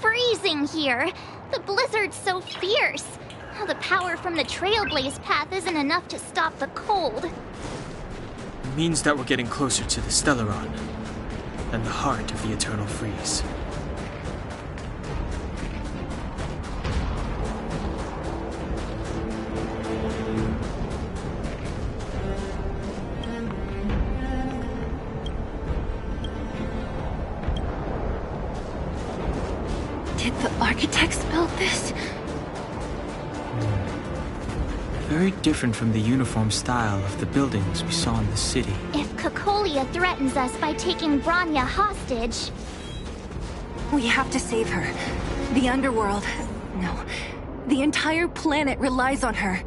freezing here. The blizzard's so fierce. The power from the Trailblaze path isn't enough to stop the cold. It means that we're getting closer to the Stellaron, and the heart of the Eternal Freeze. Did the architects build this? Very different from the uniform style of the buildings we saw in the city. If Cocolia threatens us by taking Bronya hostage... We have to save her. The underworld... No. The entire planet relies on her.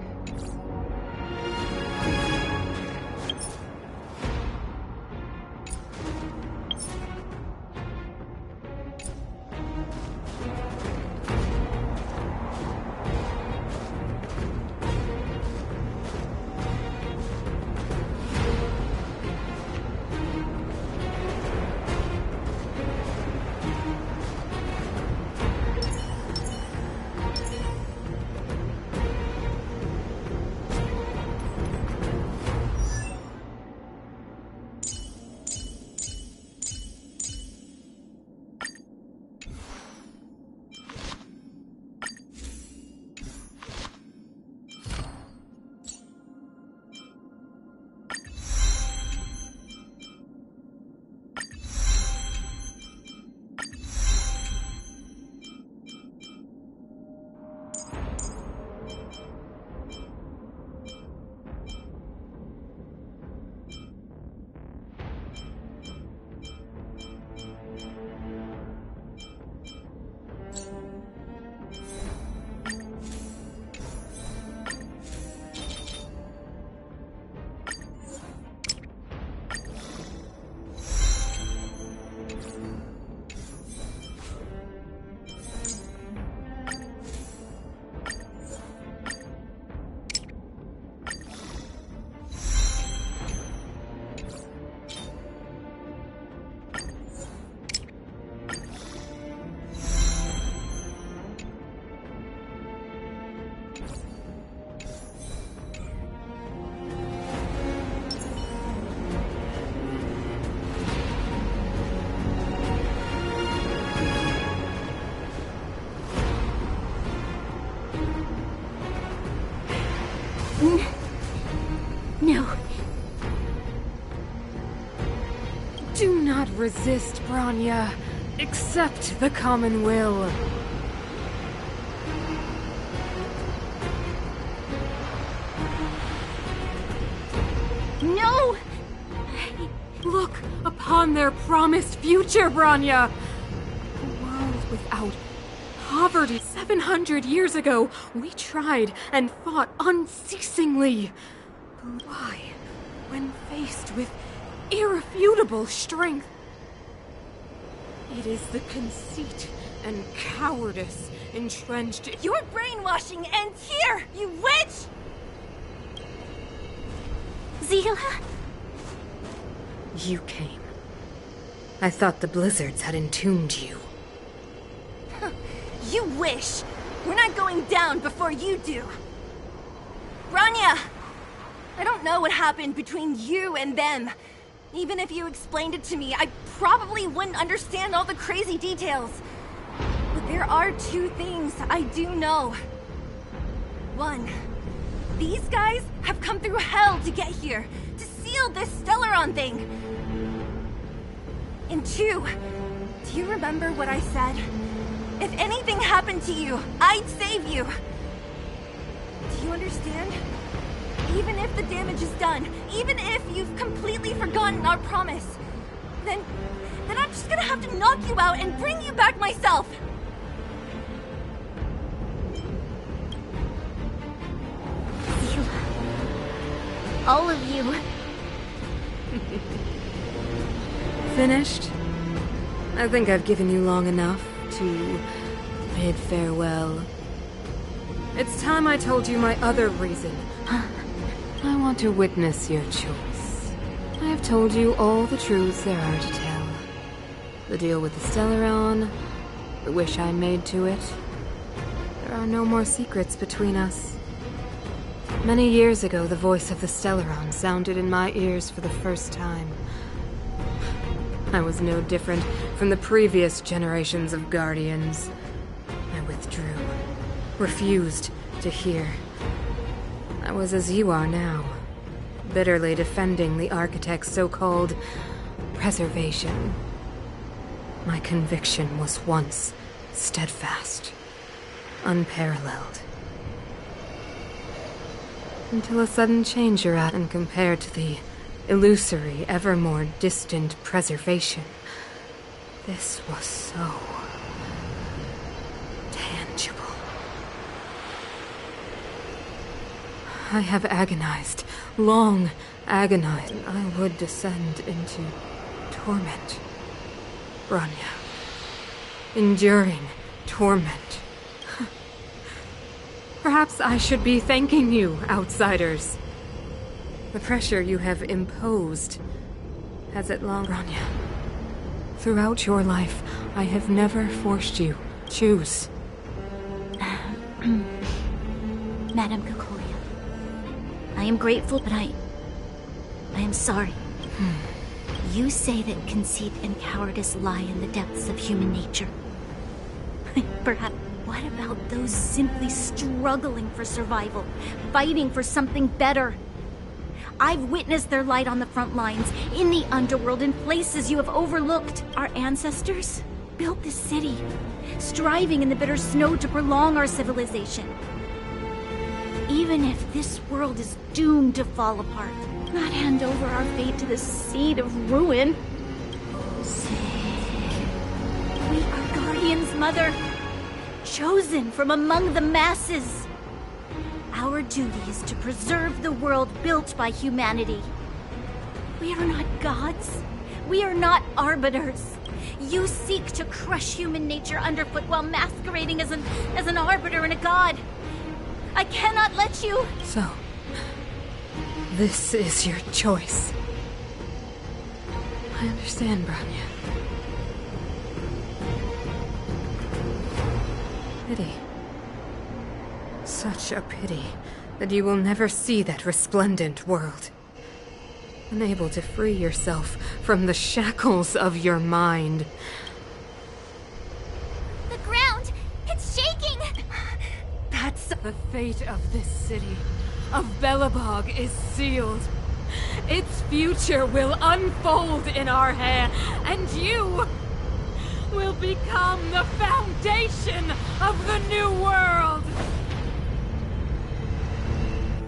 No. Do not resist, Bronya. Accept the common will. No! Look upon their promised future, Bronya! A world without poverty. 700 years ago, we tried and fought unceasingly. But why, when faced with irrefutable strength? It is the conceit and cowardice entrenched. Your brainwashing ends here, you witch! Zila? You came. I thought the blizzards had entombed you. You wish! We're not going down before you do! Bronya! I don't know what happened between you and them. Even if you explained it to me, I probably wouldn't understand all the crazy details. But there are two things I do know. One, these guys have come through hell to get here, to seal this Stellaron thing. And two, do you remember what I said? If anything happened to you, I'd save you. Do you understand? Even if the damage is done, even if you've completely forgotten our promise, then I'm just gonna have to knock you out and bring you back myself. All of you. Finished? I think I've given you long enough to bid farewell. It's time I told you my other reason. I want to witness your choice. I have told you all the truths there are to tell. The deal with the Stellaron, the wish I made to it. There are no more secrets between us. Many years ago, the voice of the Stellaron sounded in my ears for the first time. I was no different from the previous generations of Guardians. I withdrew, refused to hear. I was as you are now, bitterly defending the Architect's so-called preservation. My conviction was once steadfast, unparalleled. Until a sudden change erupted and compared to the illusory, ever more distant preservation. This was so tangible. I have agonized, long agonized, and I would descend into torment. Rania. Enduring torment. Perhaps I should be thanking you, outsiders. The pressure you have imposed has at long... Rania, throughout your life, I have never forced you. Choose. Madame Cocolia, I am grateful, but I am sorry. You say that conceit and cowardice lie in the depths of human nature. Perhaps. What about those simply struggling for survival, fighting for something better? I've witnessed their light on the front lines, in the underworld, in places you have overlooked. Our ancestors built this city, striving in the bitter snow to prolong our civilization. Even if this world is doomed to fall apart, not hand over our fate to the seed of ruin. We are Guardians, Mother. Chosen from among the masses. Our duty is to preserve the world built by humanity. We are not gods. We are not arbiters. You seek to crush human nature underfoot while masquerading as an arbiter and a god. I cannot let you... So, this is your choice. I understand, Branya. Pity. Such a pity that you will never see that resplendent world. Unable to free yourself from the shackles of your mind. The ground! It's shaking! That's... The fate of this city, of Belobog, is sealed. Its future will unfold in our hands, and you will become the foundation of the new world!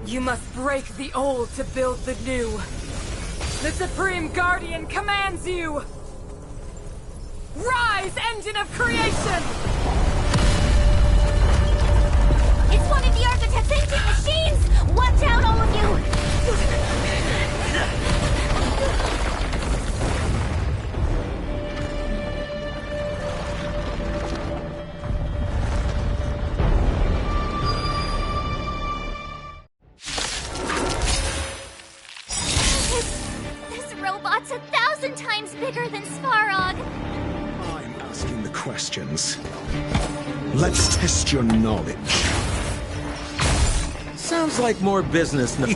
You must break the old to build the new. The Supreme Guardian commands you! Rise, engine of creation! It's one of the Architect's ancient machines! Watch out, all of you! This robot's 1,000 times bigger than Svarog! I'm asking the questions. Let's test your knowledge. Sounds like more business now.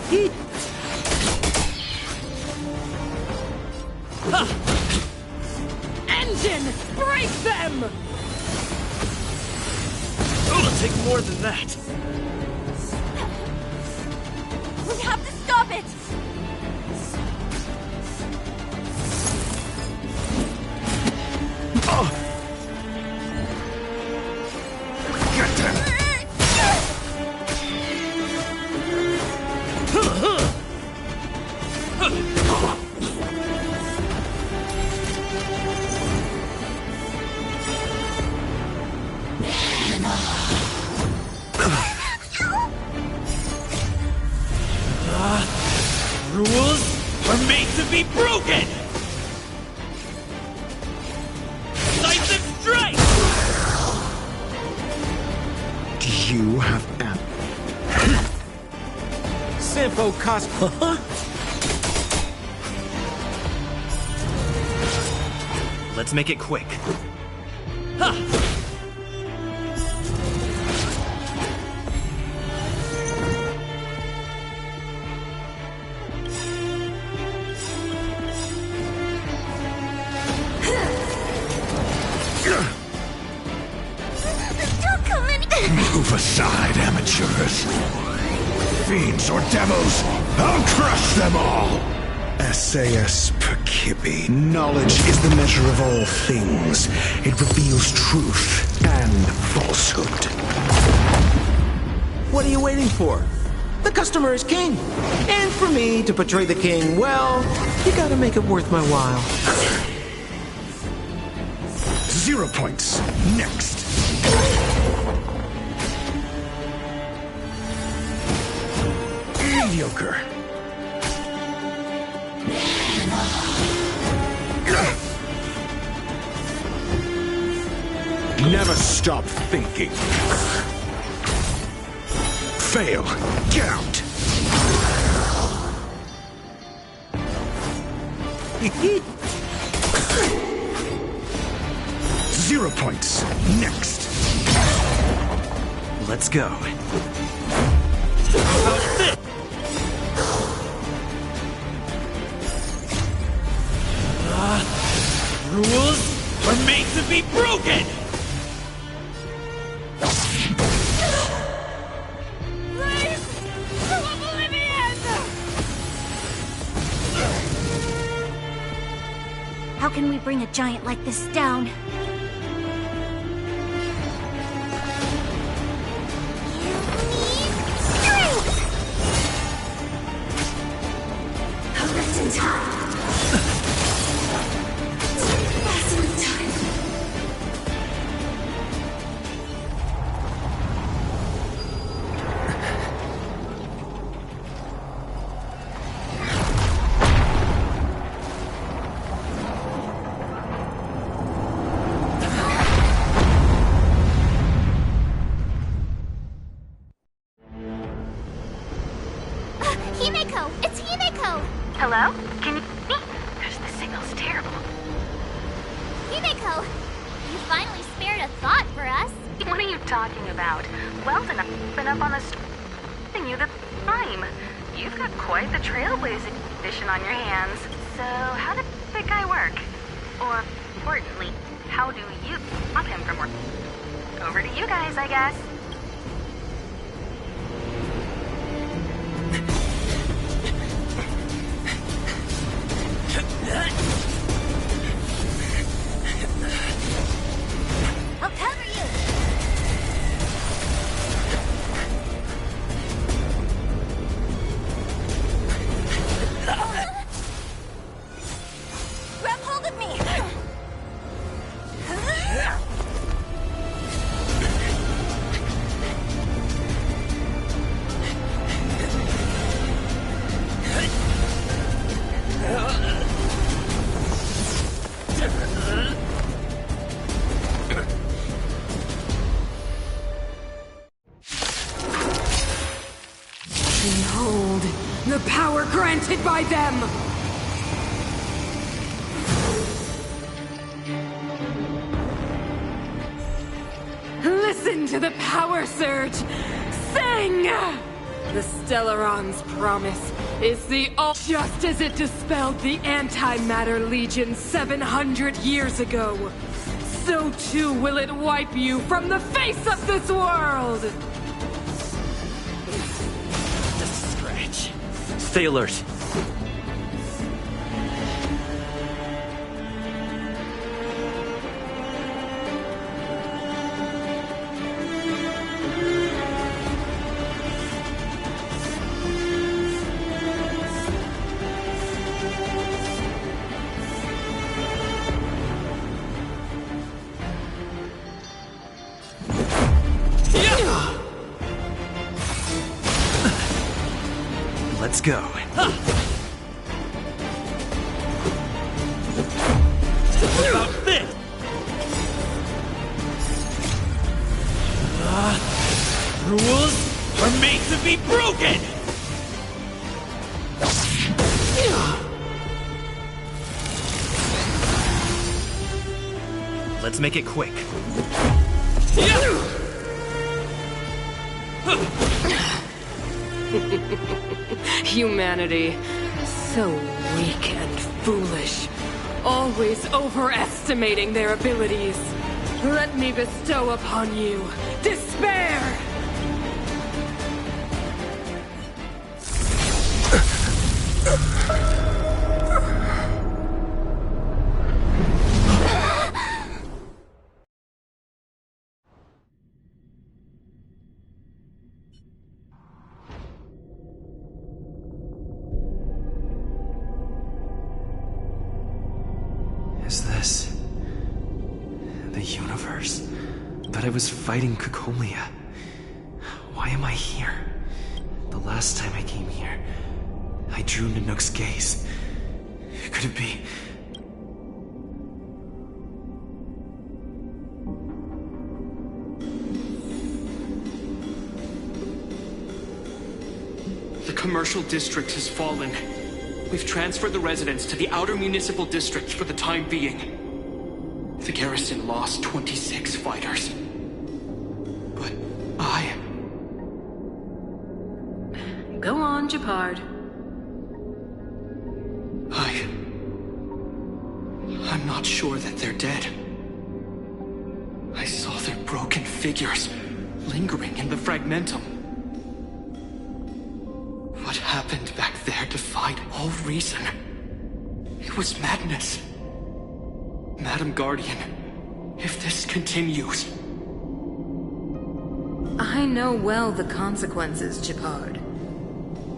Engine! Break them! It'll take more than that. We have to stop it! Get them! Rules are made to be broken! Decisive strike! Do you have amp? Sampo cost... Let's make it quick. Don't come in. Move aside, amateurs. Fiends or devils, I'll crush them all! SAS Perkibi. Knowledge is the measure of all things. It reveals truth and falsehood. What are you waiting for? The customer is king. And for me to portray the king, well, you gotta make it worth my while. 0 points. Next. Mediocre. Never stop thinking. Fail. Get out. Zero points. Next. Let's go. Rules are made to be broken! How can we bring a giant like this down? Himeko! It's Himeko! Hello? Can you me? Gosh, the signal's terrible. Himeko! You finally spared a thought for us. What are you talking about? Well done, I've been up on the and you the time. You've got quite the trailblazing mission on your hands. So how did that guy work? Or, importantly, how do you stop him from working? Over to you guys, I guess. I'll cover you! Grab hold of me! Behold, the power granted by them! Listen to the power surge! Sing! The Stellaron's promise is the just as it dispelled the Antimatter Legion 700 years ago, so too will it wipe you from the face of this world! Just a scratch. Stay alert. Let's go. About this! Rules are made to be broken! Let's make it quick. Humanity. So weak and foolish. Always overestimating their abilities. Let me bestow upon you despair! Is this the universe? But I was fighting Cocolia. Why am I here? The last time I came here, I drew Nanook's gaze. Could it be? The commercial district has fallen. We've transferred the residents to the outer municipal district for the time being. The garrison lost 26 fighters. But Go on, Japard. I'm not sure that they're dead. I saw their broken figures lingering in the fragmentum. What happened back there defied all reason. It was madness. Madam Guardian, if this continues... I know well the consequences, Japard.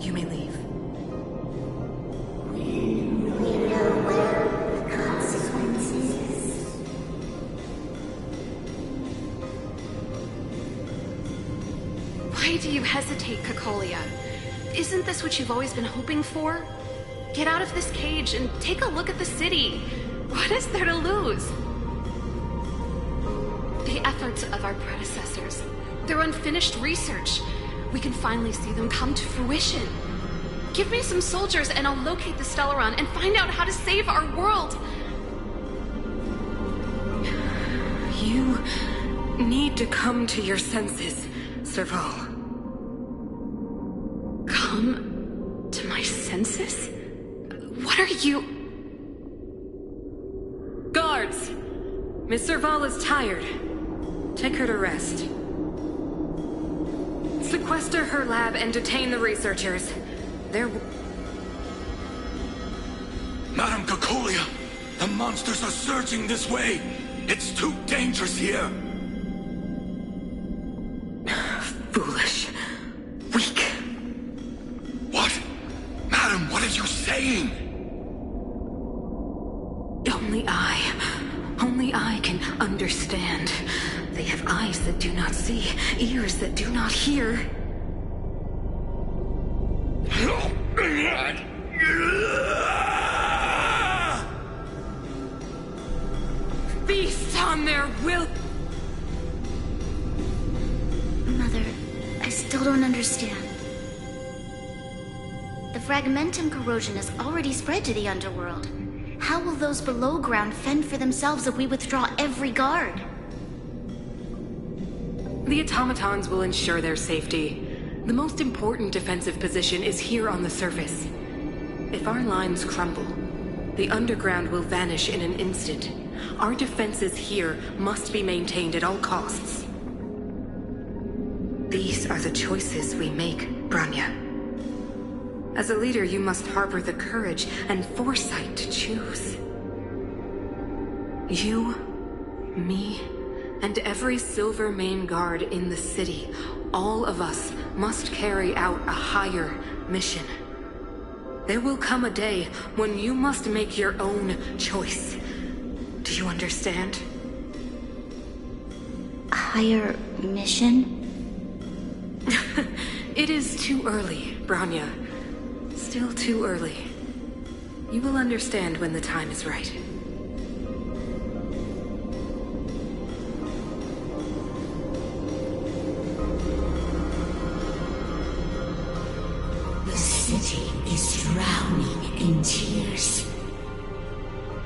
You may leave. Why do you hesitate, Cocolia? Isn't this what you've always been hoping for? Get out of this cage and take a look at the city. What is there to lose? The efforts of our predecessors, their unfinished research, we can finally see them come to fruition. Give me some soldiers and I'll locate the Stellaron and find out how to save our world. You need to come to your senses, Serval. Come to my senses? What are you... Guards! Miss Serval is tired. Take her to rest. Sequester her lab and detain the researchers. They're... Madam Cocolia, the monsters are surging this way. It's too dangerous here. foolish. Weak. What? Madam, what are you saying? Only I can understand. They have eyes that do not see, ears that do not hear. Feast on their will. Mother, I still don't understand. The fragmentum corrosion has already spread to the underworld. How will those below ground fend for themselves if we withdraw every guard? The automatons will ensure their safety. The most important defensive position is here on the surface. If our lines crumble, the underground will vanish in an instant. Our defenses here must be maintained at all costs. These are the choices we make, Branya. As a leader, you must harbor the courage and foresight to choose. You, me, and every Silver Main Guard in the city, all of us must carry out a higher mission. There will come a day when you must make your own choice. Do you understand? A higher mission? It is too early, Branya. Still too early. You will understand when the time is right. The city is drowning in tears.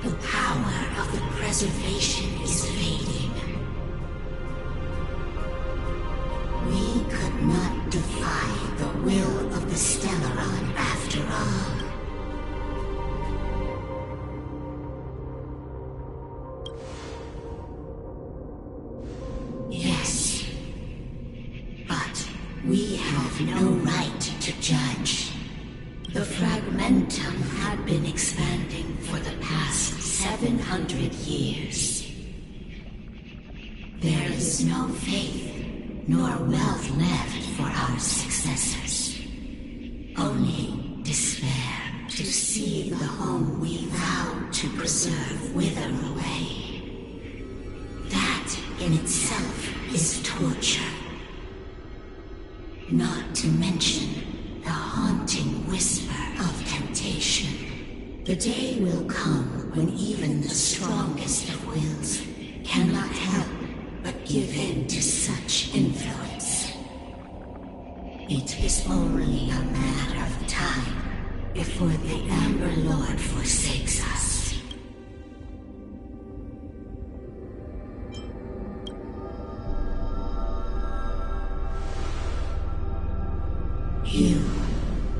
The power of the preservation is fading. We could not defy the will of the Stellaron after all. Yes, but we have no right to judge. The Fragmentum had been expanding for the past 700 years. There is no faith nor wealth left for our successors. Only despair to see the home we vowed to preserve wither away. That in itself is torture. Not to mention the haunting whisper of temptation. The day will come when even the strongest of wills cannot help but give in to such influence. It is only a matter of time before the Amber Lord forsakes us.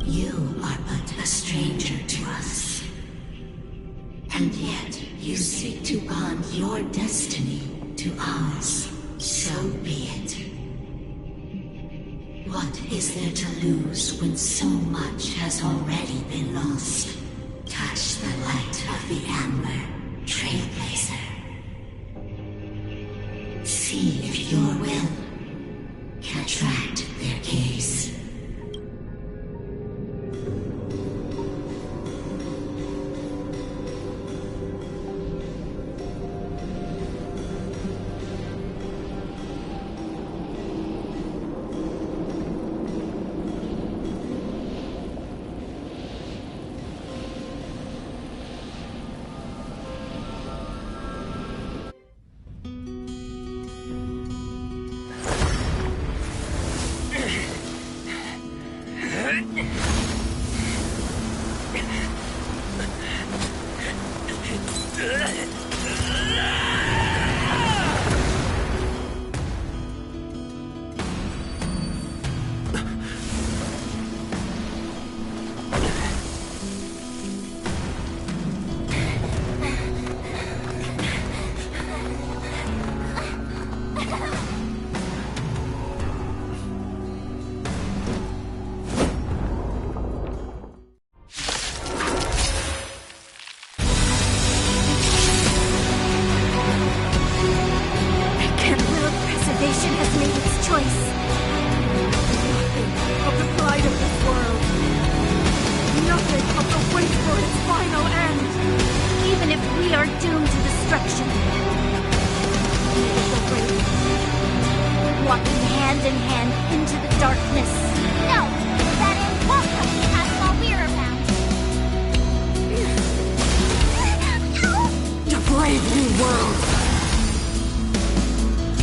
You are but a stranger to us. And yet you seek to bond your destiny to ours. So be it. What is there to lose when so much has already been lost? Touch the light of the Amber, Trailblazer. See if your will can attract their gaze.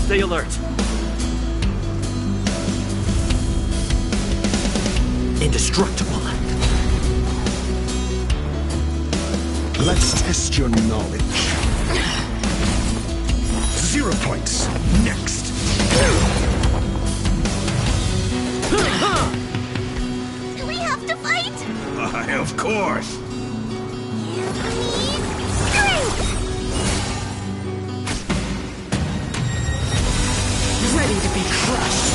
Stay alert. Indestructible. Let's test your knowledge. 0 points. Next. Do we have to fight? Why, of course. You need strength! Ready to be crushed.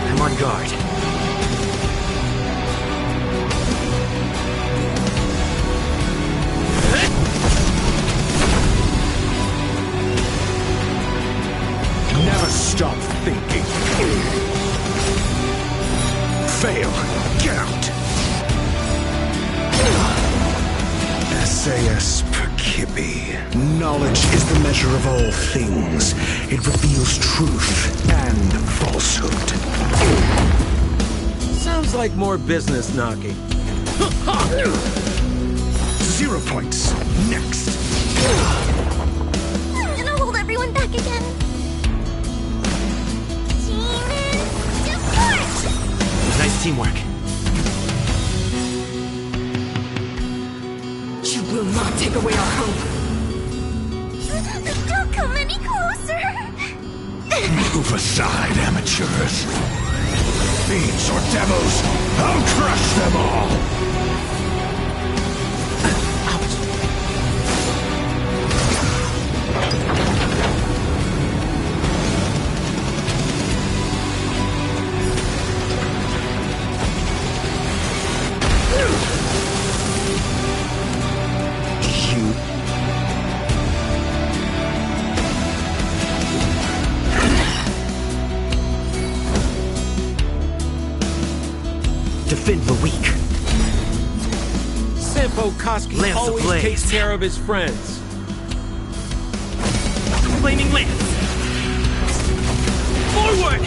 I'm on guard. Never stop thinking. Fail. Get out. SAS Perkibi. Knowledge is the measure of all things. It reveals truth and falsehood. Sounds like more business knocking. 0 points. Next. I'm gonna hold everyone back again. Demon support! Nice teamwork. You will not take away our hope. Don't come any closer! Move aside, amateurs. Fiends or devils, I'll crush them all! Defend the weak. Sampo Koski Lance always ablaze. takes care of his friends. Flaming lance! Forward!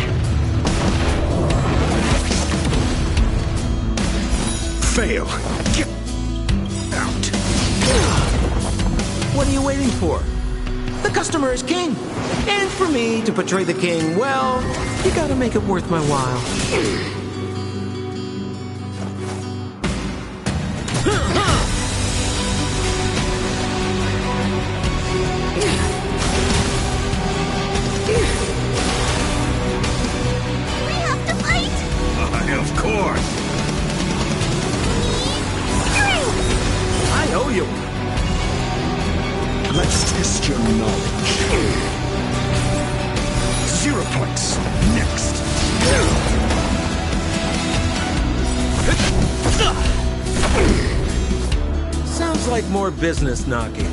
Fail. Get out. What are you waiting for? The customer is king. And for me to portray the king, well, you gotta make it worth my while. Of course. I owe you. Let's test your knowledge. 0 points. Next. Sounds like more business knocking.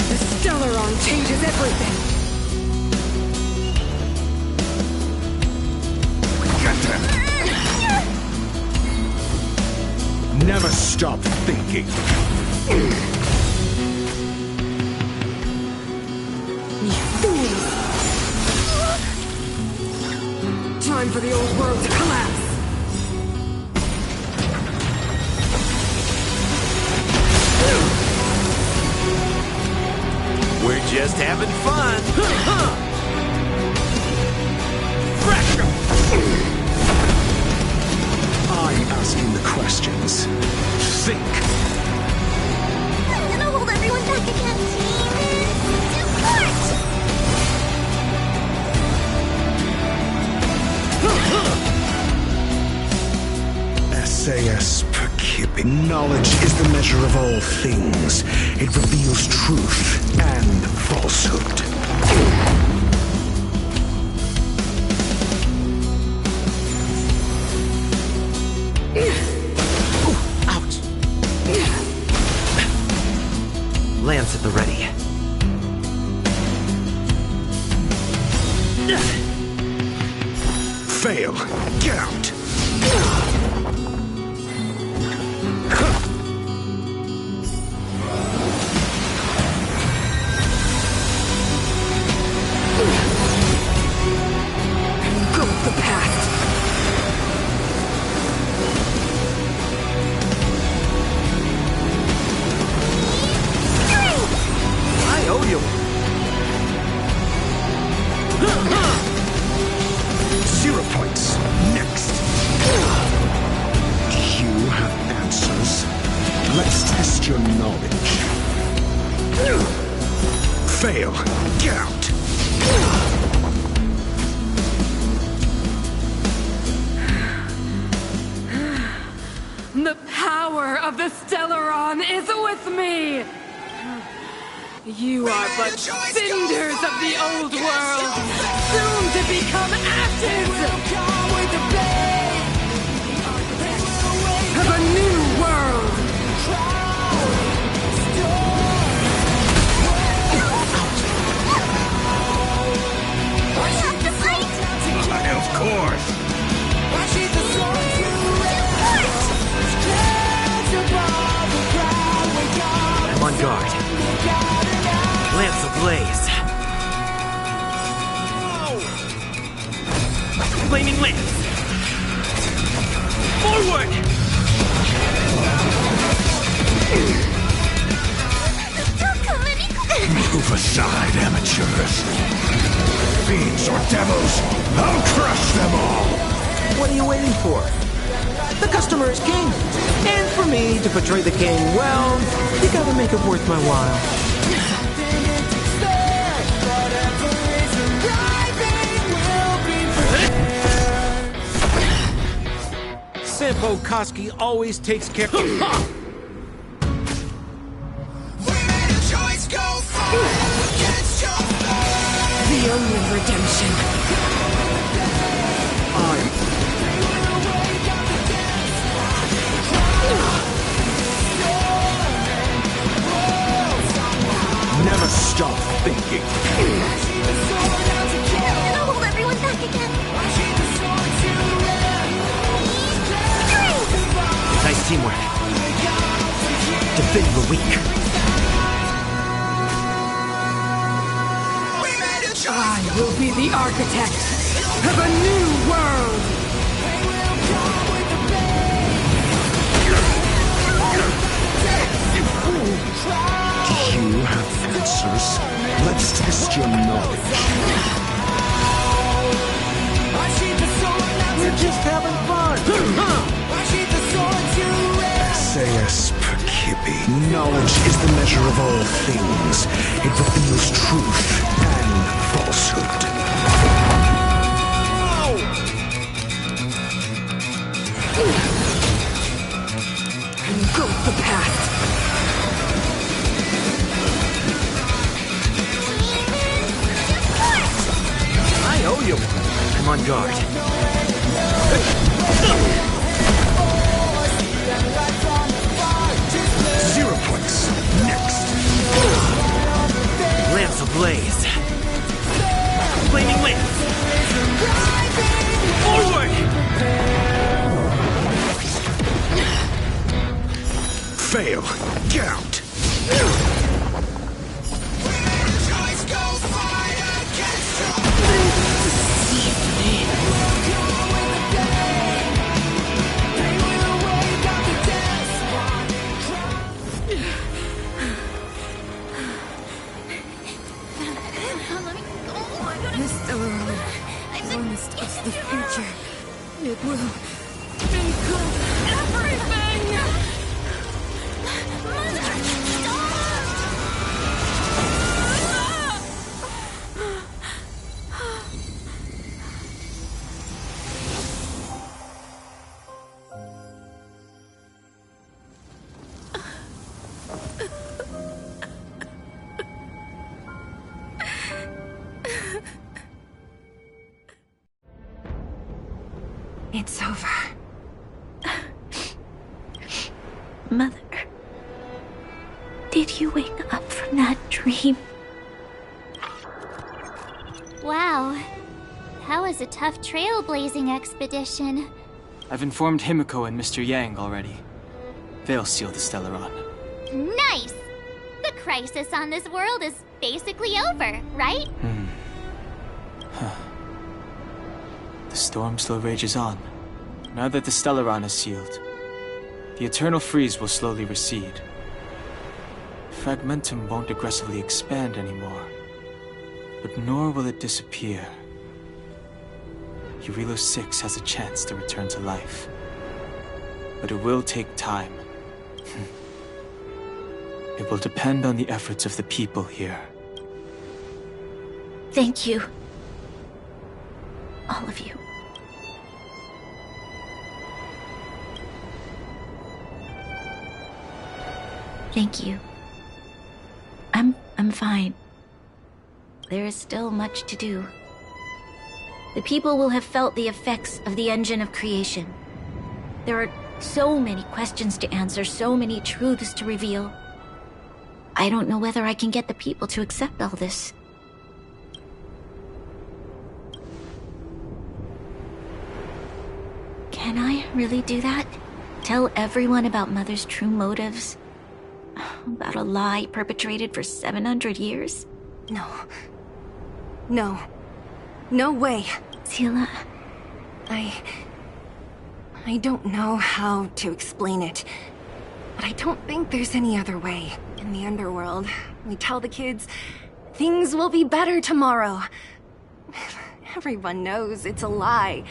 The Stellaron changes everything. Get them. Never stop thinking. You fools! Time for the old world to collapse. We're just having fun. I'm asking the questions. Think. I'm gonna hold everyone back again. Support! SAS Perkippi. Knowledge is the measure of all things. It reveals truth and falsehood. Ouch. Lance at the ready. Fail. Get out. Go with the past. I owe you. 0 points. Next. You have answers. Let's test your knowledge. Fail. Get out. The power of the Stellaron is with me! You are but cinders of the old world, soon to become ashes! Of a new world! Of course. I'm on guard. Lance ablaze. Flaming lance! Forward! Don't come any closer! Move aside, amateurs. Fiends or devils, I'll crush them all! What are you waiting for? The customer is king. And for me to portray the king, well, you gotta make it worth my while. Simpo Koski always takes care. The only redemption. Never stop thinking. I'll hold everyone back again. Nice teamwork. Defend the weak. I will be the architect of a new world. Do you have answers? Let's test your knowledge. We're just having fun. SAS Perkibi. Knowledge is the measure of all things. It reveals truth and falsehood. Engulf the past. I owe you. I'm on guard. 0 points. Next. Lamps ablaze. Flaming lamps. Forward! Fail. Get out. The future. It will engulf everything! It's over. Mother, did you wake up from that dream? Wow. That was a tough trailblazing expedition. I've informed Himiko and Mr. Yang already. They'll seal the Stellaron. Nice! The crisis on this world is basically over, right? The storm still rages on. Now that the Stellaron is sealed, the eternal freeze will slowly recede. Fragmentum won't aggressively expand anymore, but nor will it disappear. Eurilo 6 has a chance to return to life, but it will take time. It will depend on the efforts of the people here. Thank you. All of you. Thank you. I'm fine. There is still much to do. The people will have felt the effects of the engine of creation. There are so many questions to answer, so many truths to reveal. I don't know whether I can get the people to accept all this. Can I really do that? Tell everyone about Mother's true motives? About a lie perpetrated for 700 years? No. No. No way. Sila... I don't know how to explain it, but I don't think there's any other way. In the underworld, we tell the kids, things will be better tomorrow. Everyone knows it's a lie.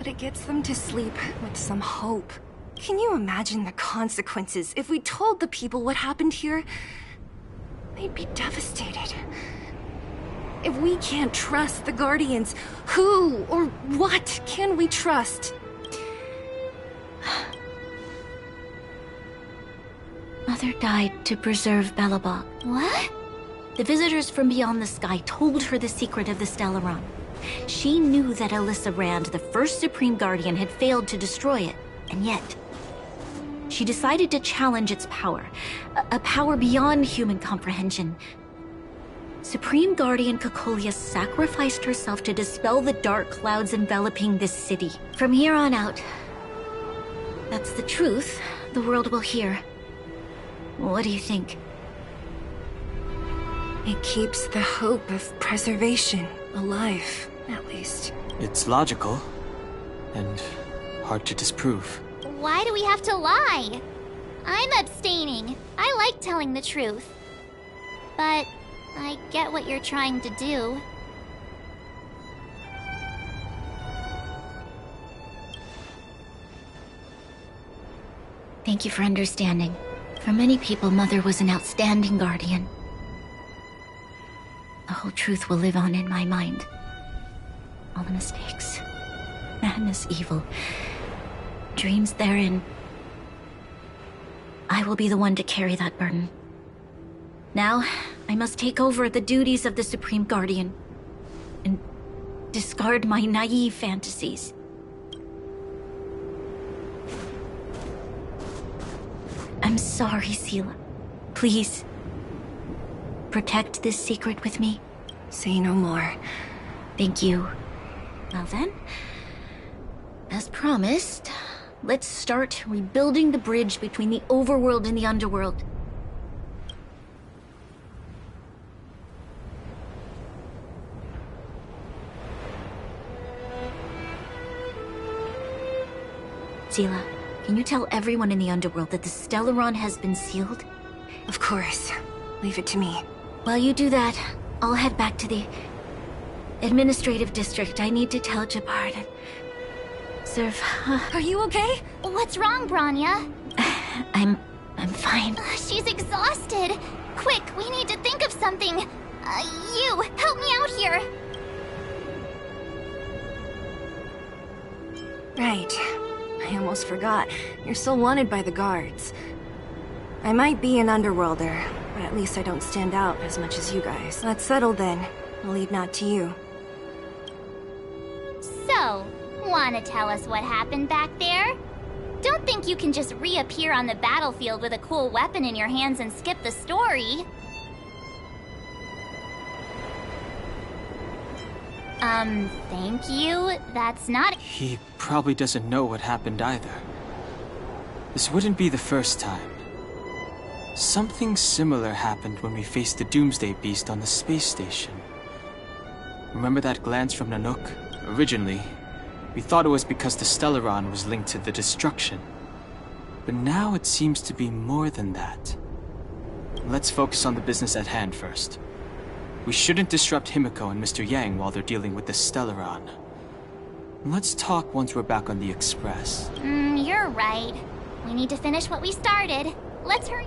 but it gets them to sleep with some hope. Can you imagine the consequences if we told the people what happened here? They'd be devastated. If we can't trust the Guardians, who or what can we trust? Mother died to preserve Belobog. What? The visitors from beyond the sky told her the secret of the Stellaron. She knew that Alyssa Rand, the first Supreme Guardian, had failed to destroy it, and yet she decided to challenge its power, a power beyond human comprehension. Supreme Guardian Cocolia sacrificed herself to dispel the dark clouds enveloping this city. From here on out, that's the truth the world will hear. What do you think? It keeps the hope of preservation alive, at least. It's logical, and hard to disprove. Why do we have to lie? I'm abstaining. I like telling the truth. But I get what you're trying to do. Thank you for understanding. For many people, Mother was an outstanding guardian. The whole truth will live on in my mind. All the mistakes, madness, evil, dreams therein. I will be the one to carry that burden. Now, I must take over the duties of the Supreme Guardian and discard my naive fantasies. I'm sorry, Seela. Please, protect this secret with me. Say no more. Thank you. Well then, as promised, let's start rebuilding the bridge between the overworld and the underworld. Seela, can you tell everyone in the underworld that the Stellaron has been sealed? Of course. Leave it to me. While you do that, I'll head back to the administrative district. I need to tell Jabbar and serve. Are you okay? What's wrong, Branya? I'm fine. She's exhausted. Quick, we need to think of something. You, help me out here. Right. I almost forgot. You're still wanted by the guards. I might be an underworlder, but at least I don't stand out as much as you guys. That's settled then. I'll leave Nat to you. So, wanna tell us what happened back there? Don't think you can just reappear on the battlefield with a cool weapon in your hands and skip the story. Thank you. That's not... He probably doesn't know what happened either. This wouldn't be the first time. Something similar happened when we faced the Doomsday Beast on the space station. Remember that glance from Nanook? Originally, we thought it was because the Stellaron was linked to the destruction. But now it seems to be more than that. Let's focus on the business at hand first. We shouldn't disrupt Himiko and Mr. Yang while they're dealing with the Stellaron. Let's talk once we're back on the Express. You're right. We need to finish what we started. Let's hurry.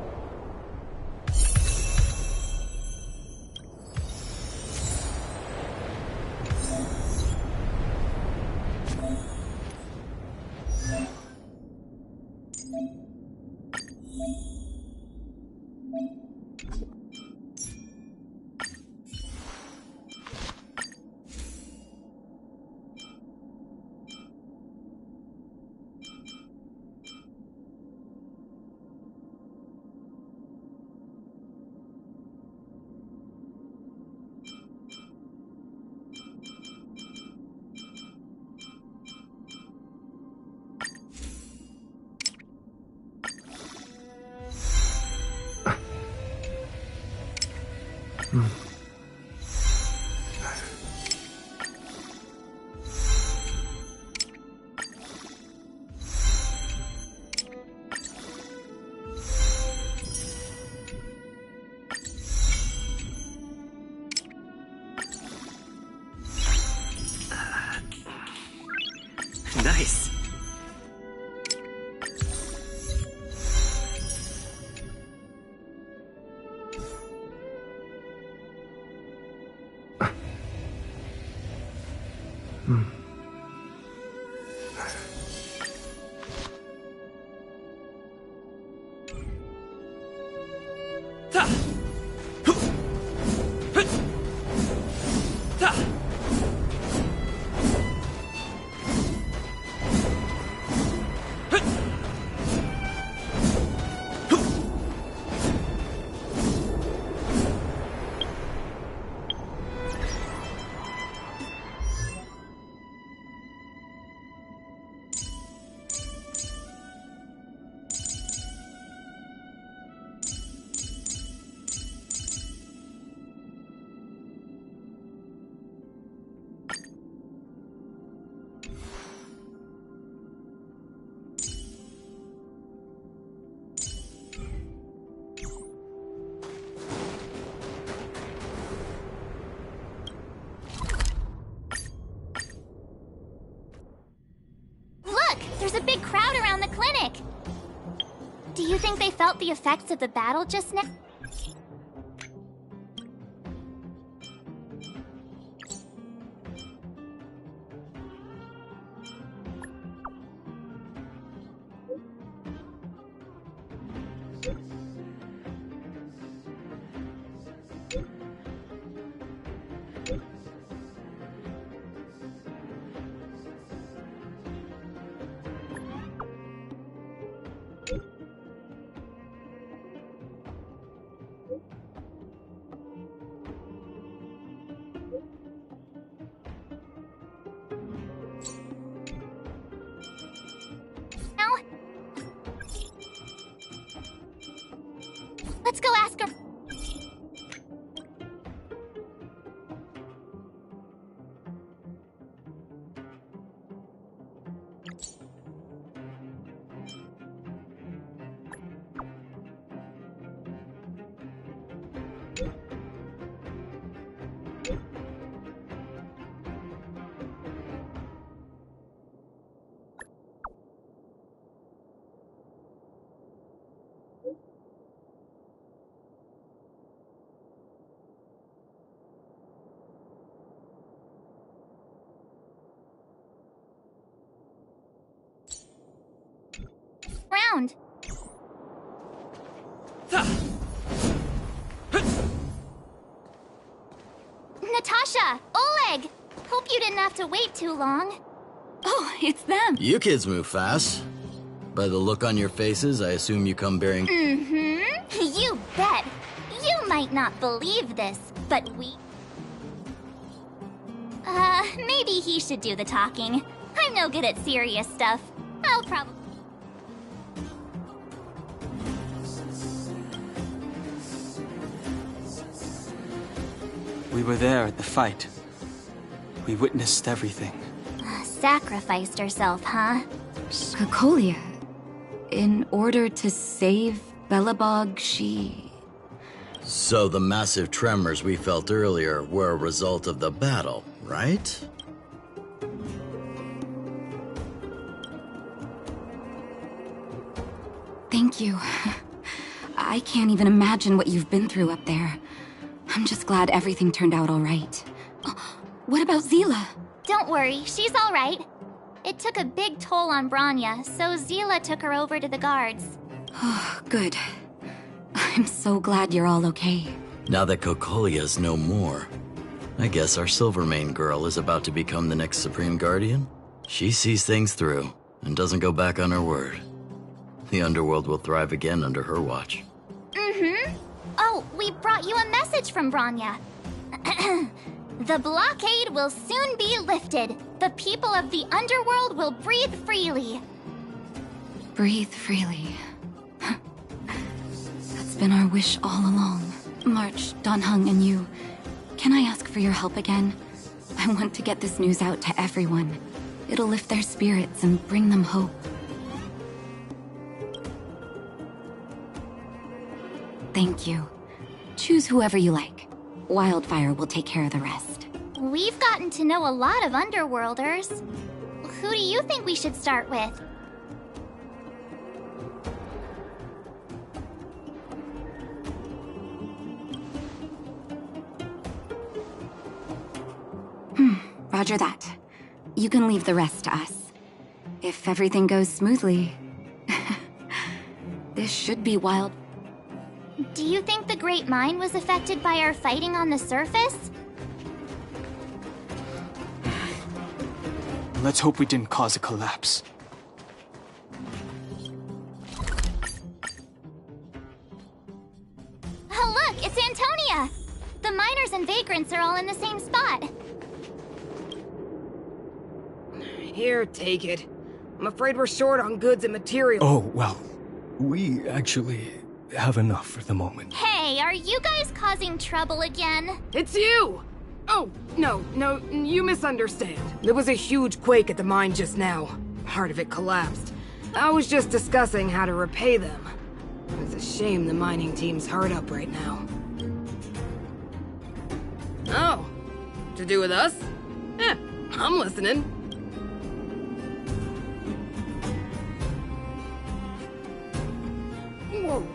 Nice. There's a big crowd around the clinic! Do you think they felt the effects of the battle just now? Let's go ask her. Round. Natasha! Oleg! Hope you didn't have to wait too long. Oh, it's them. You kids move fast. By the look on your faces, I assume you come bearing... Mm-hmm. You bet. You might not believe this, but we... maybe he should do the talking. I'm no good at serious stuff. I'll probably... We were there at the fight. We witnessed everything. Sacrificed herself, huh? Cocolia. In order to save Belobog, she... So the massive tremors we felt earlier were a result of the battle, right? Thank you. I can't even imagine what you've been through up there. I'm just glad everything turned out all right. What about Zila? Don't worry, she's all right. It took a big toll on Branya, so Zila took her over to the guards. Oh, good. I'm so glad you're all okay. Now that Cocolia's no more, I guess our Silvermane girl is about to become the next Supreme Guardian? She sees things through and doesn't go back on her word. The underworld will thrive again under her watch. Mm-hmm. Oh, we brought you a message from Branya. The blockade will soon be lifted. The people of the underworld will breathe freely. Breathe freely. That's been our wish all along. March, Donhung, and you, can I ask for your help again? I want to get this news out to everyone. It'll lift their spirits and bring them hope. Thank you. Choose whoever you like. Wildfire will take care of the rest. We've gotten to know a lot of Underworlders. Who do you think we should start with? Roger that. You can leave the rest to us. If everything goes smoothly... this should be wild. Do you think the Great Mine was affected by our fighting on the surface? Let's hope we didn't cause a collapse. Oh look, it's Antonia! The miners and vagrants are all in the same spot. Here, take it. I'm afraid we're short on goods and materials. Oh, well, we actually have enough for the moment. Hey, are you guys causing trouble again? It's you! Oh, no, you misunderstand. There was a huge quake at the mine just now. Part of it collapsed. I was just discussing how to repay them. It's a shame the mining team's hard up right now. Oh, to do with us? I'm listening. Whoa,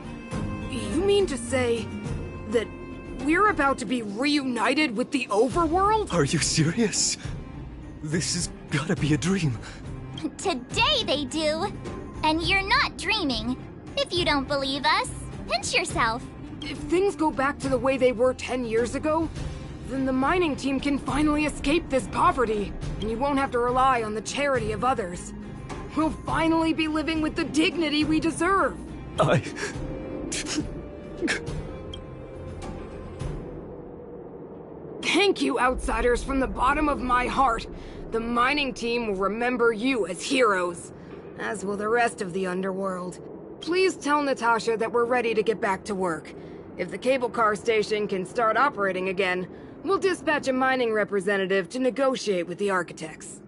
you mean to say that we're about to be reunited with the overworld? Are you serious? This has gotta be a dream. Today they do. And you're not dreaming. If you don't believe us, pinch yourself. If things go back to the way they were 10 years ago, then the mining team can finally escape this poverty, and you won't have to rely on the charity of others. We'll finally be living with the dignity we deserve. Thank you, outsiders, from the bottom of my heart. The mining team will remember you as heroes, as will the rest of the underworld. Please tell Natasha that we're ready to get back to work. If the cable car station can start operating again, we'll dispatch a mining representative to negotiate with the architects.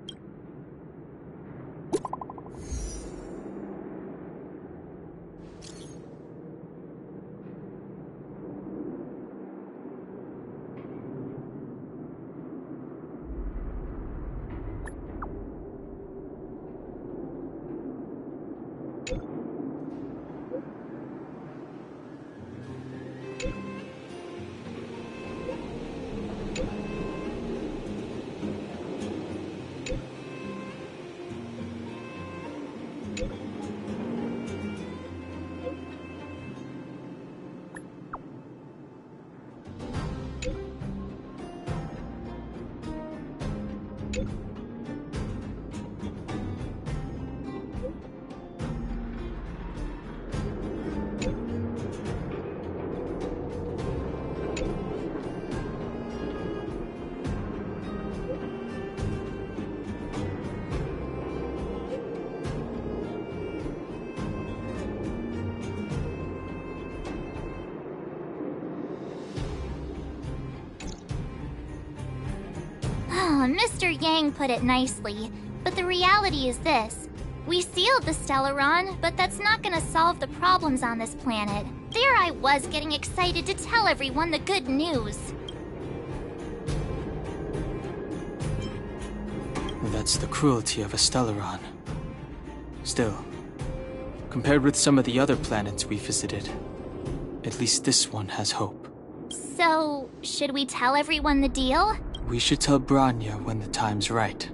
Mr. Yang put it nicely, but the reality is this. We sealed the Stellaron, but that's not gonna solve the problems on this planet. There I was getting excited to tell everyone the good news. That's the cruelty of a Stellaron. Still, compared with some of the other planets we visited, at least this one has hope. So, should we tell everyone the deal? We should tell Branya when the time's right.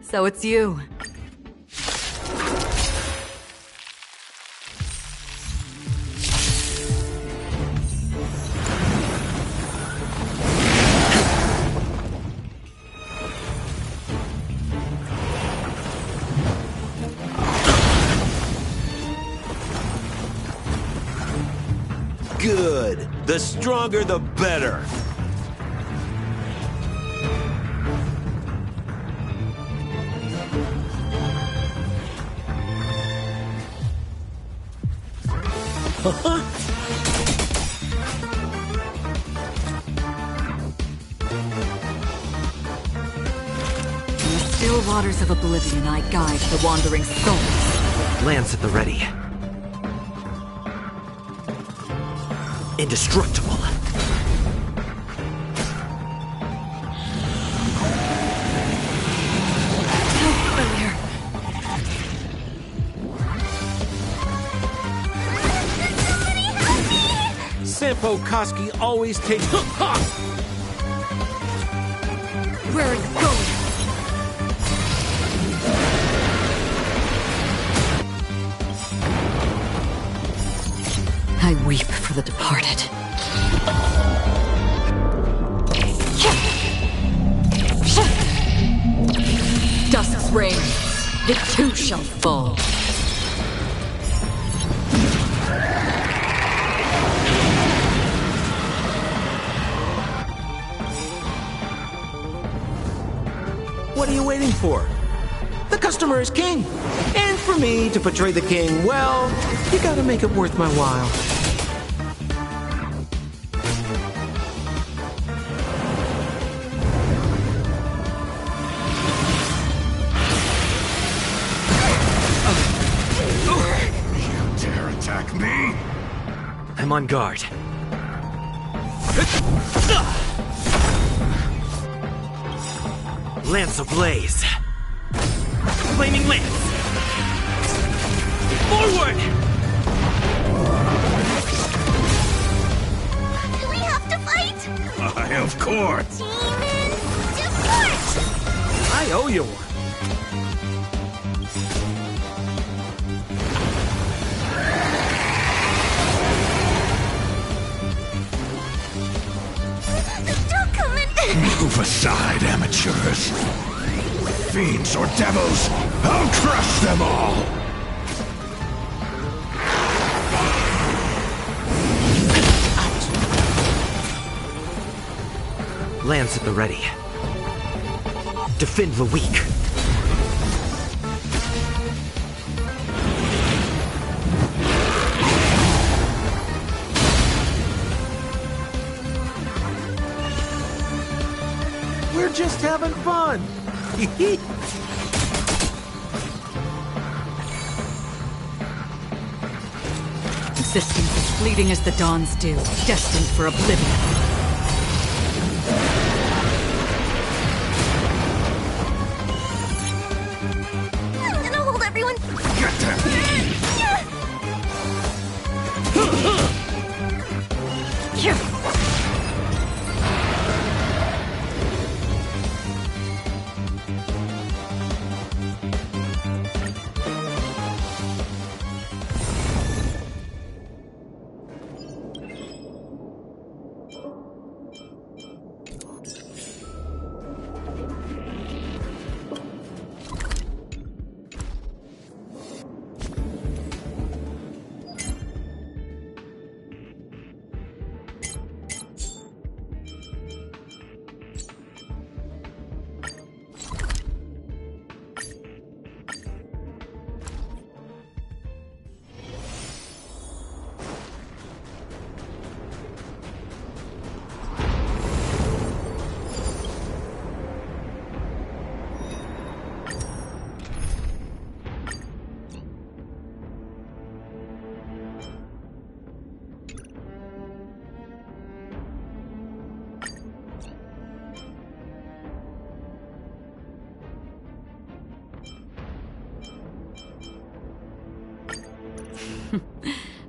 So it's you. Good. The stronger, the better. In the still waters of oblivion, I guide the wandering souls. Lance at the ready. Indestructible. Sampo Koski always takes... Where are you going? I weep for the departed. Dusk's reign, it too shall fall. What are you waiting for? The customer is king. And for me to portray the king, well, you gotta make it worth my while. You dare attack me? I'm on guard. Lance ablaze. Flaming lance. Forward! Do we have to fight? Why, of course. Demons, depart! I owe you one. Don't come in! Move aside, amateurs. Fiends or devils, I'll crush them all! Lance at the ready. Defend the weak. We're just having fun. Existence as fleeting as the dawn's dew, destined for oblivion. I'm gonna hold everyone. Get them!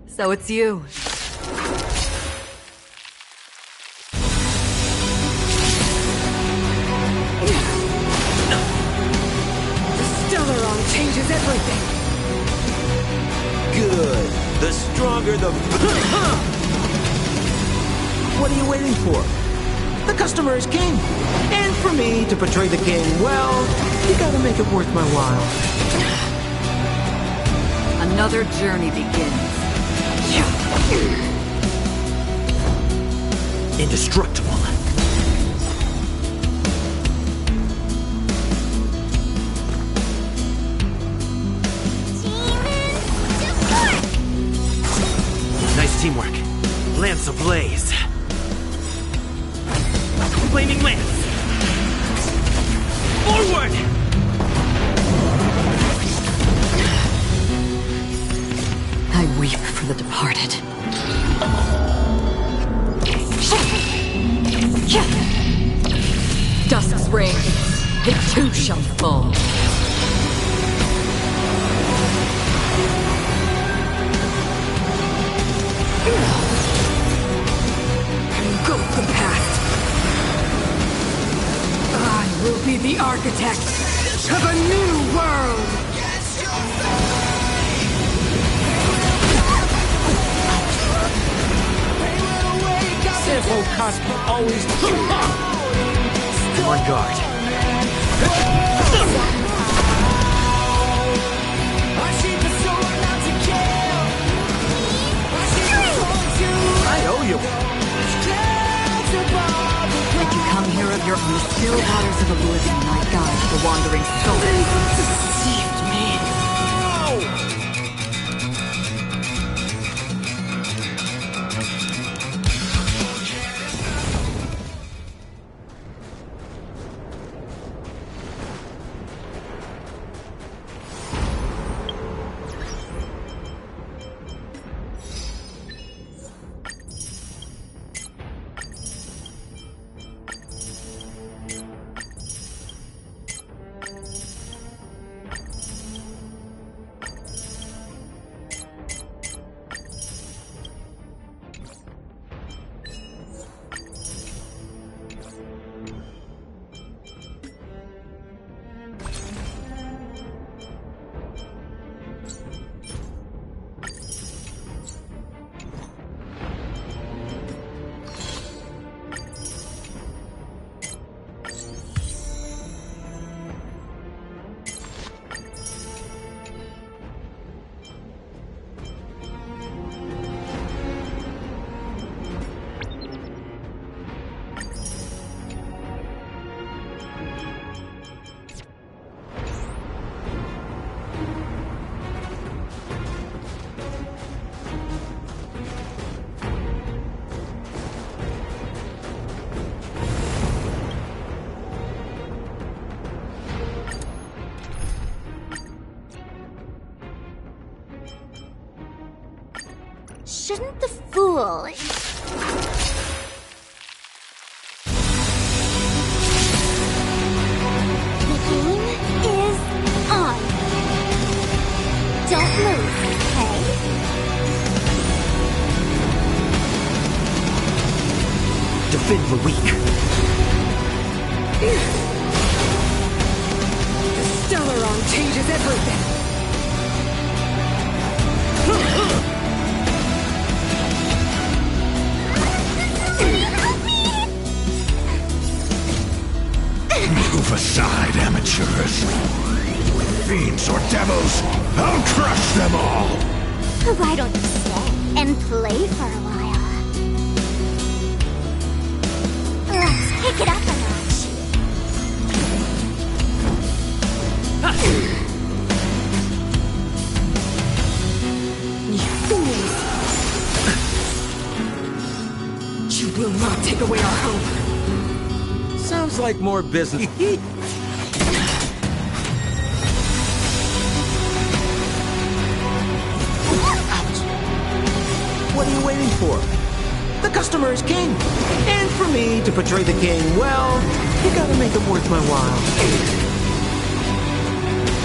So it's you. The stronger the... What are you waiting for? The customer is king. And for me to portray the king, well, you gotta make it worth my while. Another journey begins. Indestructible. Nice teamwork. Lance ablaze. Flaming lance. Forward! I weep for the departed. Dusk's reign, it too shall fall. Engulf the past. I will be the architect of a new world. Sampo Koski always... On guard. I owe you. Did you come here of your own? The still waters of oblivion, I guide the wandering soul. Deceived me. Shouldn't the fool... The game is on. Don't move, okay? Defend the weak. The Stellaron changes everything. Move aside, amateurs. Fiends or devils, I'll crush them all! Why don't you stay and play for a while? Let's pick it up a notch. You fools! You will not take away our hope. Sounds like more business. What are you waiting for? The customer is king. And for me to portray the king, well, you gotta make it worth my while.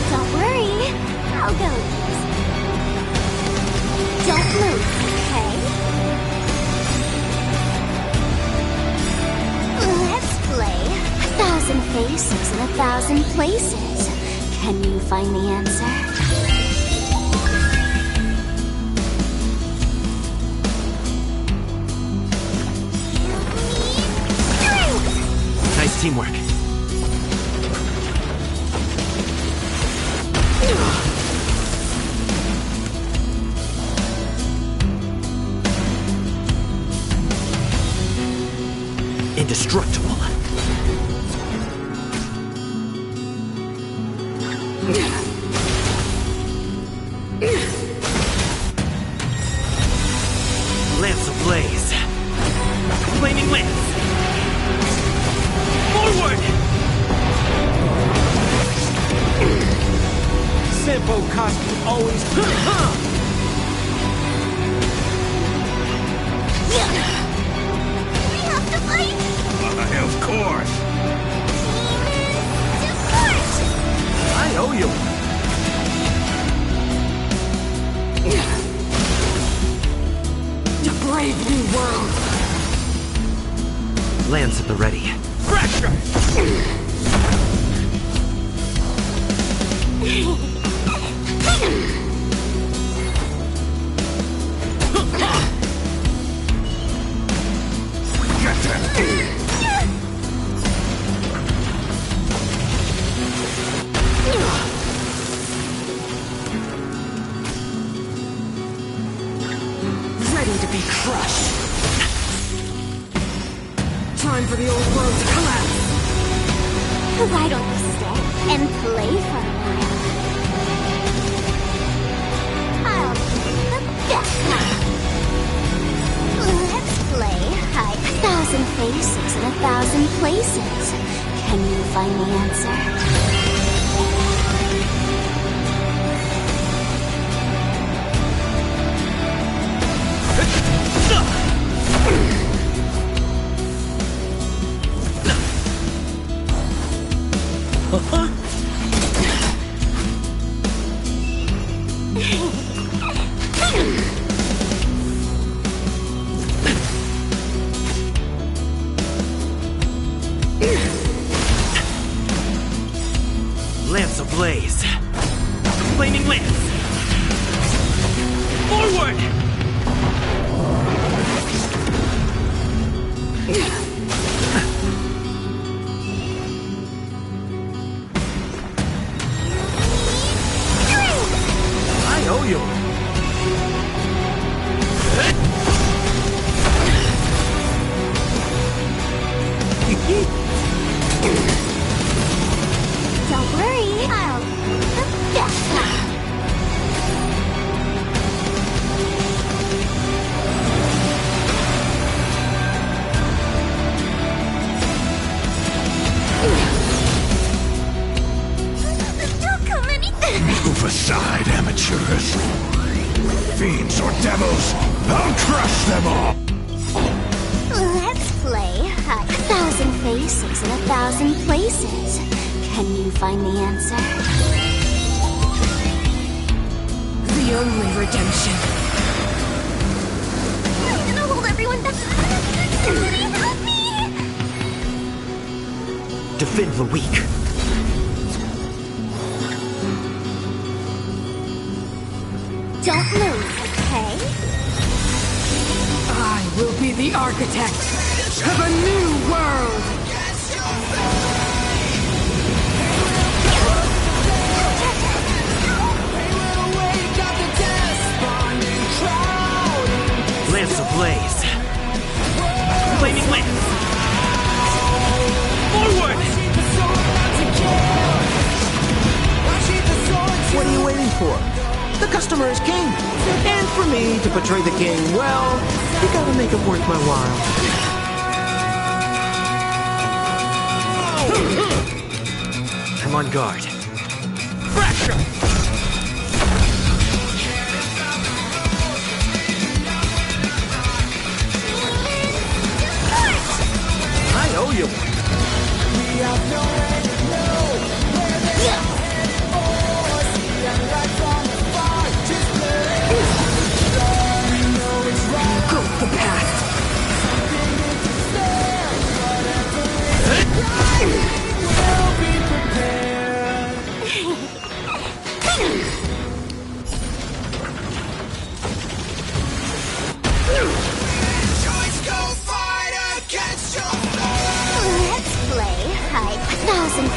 Don't worry. I'll go easy. Don't move, okay? Let's play 1,000 faces in 1,000 places. Can you find the answer? teamwork. Indestructible. Lance ablaze. Flaming lance. Forward! Simple Koski always. We have to fight! Of course. I owe you. To brave new world. Lance at the ready. Fracture! Get them. Ready to be crushed. Time for the old world to collapse. Why don't you stay and play for a while? I'll be the best one. Let's play hide 1,000 faces in 1,000 places. Can you find the answer? Lance ablaze. Flaming lance. Forward! I owe you. Don't worry, I'll be the best one. Don't come any. Move aside, amateurs. Fiends or devils, I'll crush them all. Let's play hide 1,000 faces in 1,000 places. Can you find the answer? The only redemption. I'm gonna hold everyone back. Somebody help me! Defend the weak. Don't move, okay? I will be the architect of a new world. Lance ablaze. Flaming lance. Forward! What are you waiting for? The customer is king. And for me to portray the king, well, you gotta make it worth my while. I'm on guard. Fracture! I owe you. Go the path.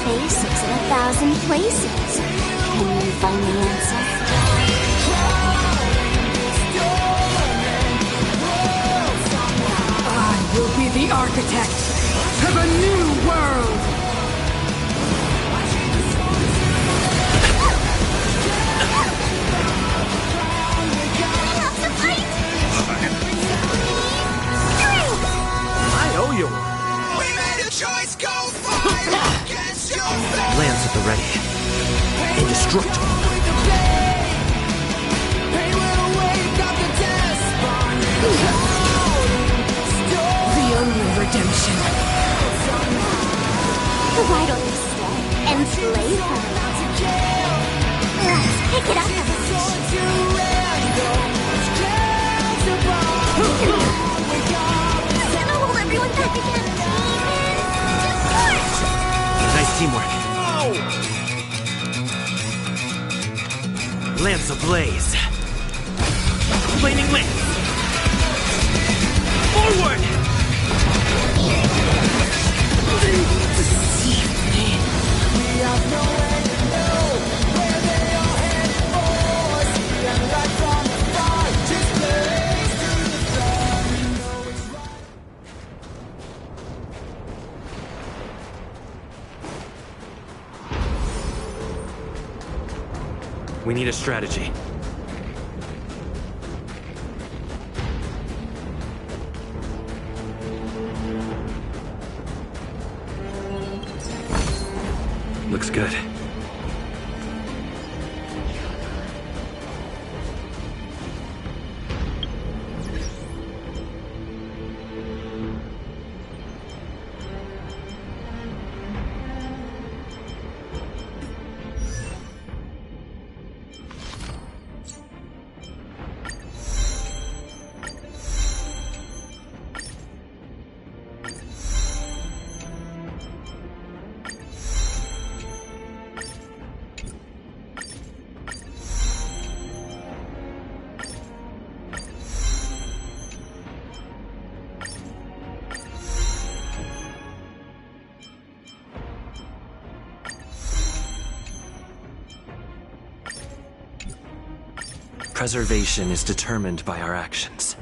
basics in 1,000 places. Can you find the answer? I will be the architect of a new world! I owe you one. We made a choice, go fight against your fate. Lance at the ready. Indestructible. The only redemption. Why don't you stay and play for me? Let's pick it up. I'm gonna hold everyone back again. Nice teamwork. Lance ablaze. Flaming lance. Forward! We need a strategy. Looks good. Preservation is determined by our actions.